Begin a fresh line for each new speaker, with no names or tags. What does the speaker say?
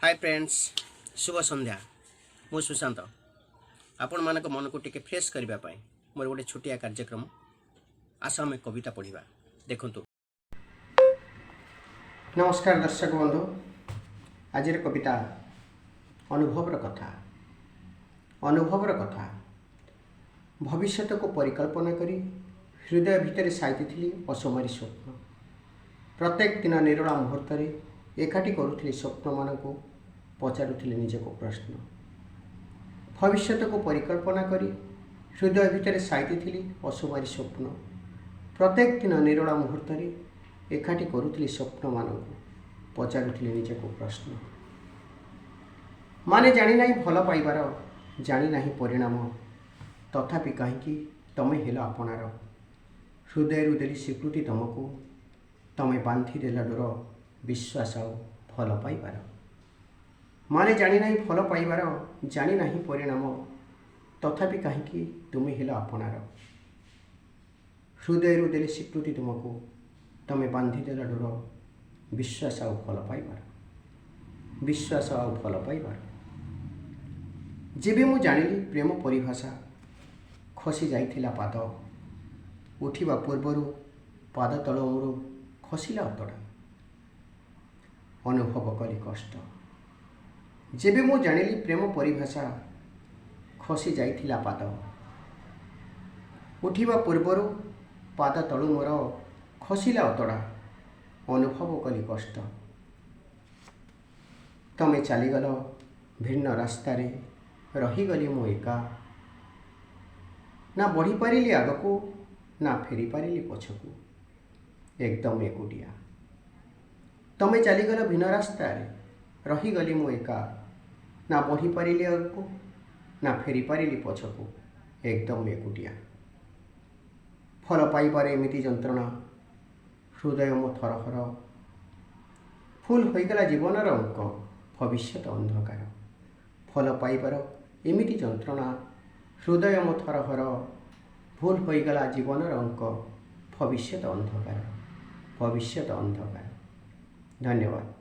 Hi friends, शुभ संध्या। मु सुशांत आपण मानक मन को टिके फ्रेश करने मोर गोटे छोटिया कार्यक्रम आस आम कविता पढ़ा देखु। नमस्कार दर्शक बंधु, आज कविता अनुभवर कथा। भविष्य को परिकल्पना करी हृदय भितर साइती थी असमरी स्वप्न। प्रत्येक दिन निरोला मुहूर्त एकाठी करुली स्वप्न मान को पचारुली निज को प्रश्न। भविष्य को परिकल्पना करी हृदय भितर साइती थी असमरी स्वप्न। प्रत्येक दिन निरोला मुहूर्त एकाठी करुली स्वप्न मान को पचारुली निज को प्रश्न। माने जानी नहीं भल पाइबार, जानी नहीं परिणाम, तथापि कहीं तमें हेल आपणार। हृदय देली स्वीकृति तुमको, तमें बांधी देला डोर विश्वास आ भल पाइबार। माने जानी नहीं भल पाइबार, जानी नहीं परिणाम, तथापि कहीं तुम्हें हेल आपणार। हृदय देली स्वीकृति तुमको, तमें बांधी देला डोर विश्वास आ भल पाइबार। विश्वास आ भल पाइबार। जेबे मु जानिली प्रेम परिभाषा, खसी जाइथिला पाद, उठिबा पूर्वरु पाद तल मोर खसिला अतड़ा। अनुभव करी कष्ट। जेबे मु जानिली प्रेम परिभाषा, खसी जाइथिला पाद, उठिबा पूर्वरु पाद तलु मोर खसिला अतड़ा। अनुभव कली कष्ट। तमे चलीगल भिन्न रास्तार, रहीगली मु एका। ना बढ़ी पारिली आगको, ना फेरी पारिली पछकू, एकदम एकुटिया। तमे चलीगल भिन्न रास्तार, रहीगली मु एका। ना बढ़ी पारिली आगको, ना फेरी पारिली पछकू, एकदम एकुटिया। फल पाइबार एमिति जंत्रणा, हृदय मो थरहर। फुल होइगला जीवनर अंक, भविष्यत अंधकार। फल पाइबार एमिति जंत्रणा, हृदय मो थरहर। भूल होइगला जीवनर अंक, भविष्यत अंधकार। भविष्यत अंधकार। धन्यवाद।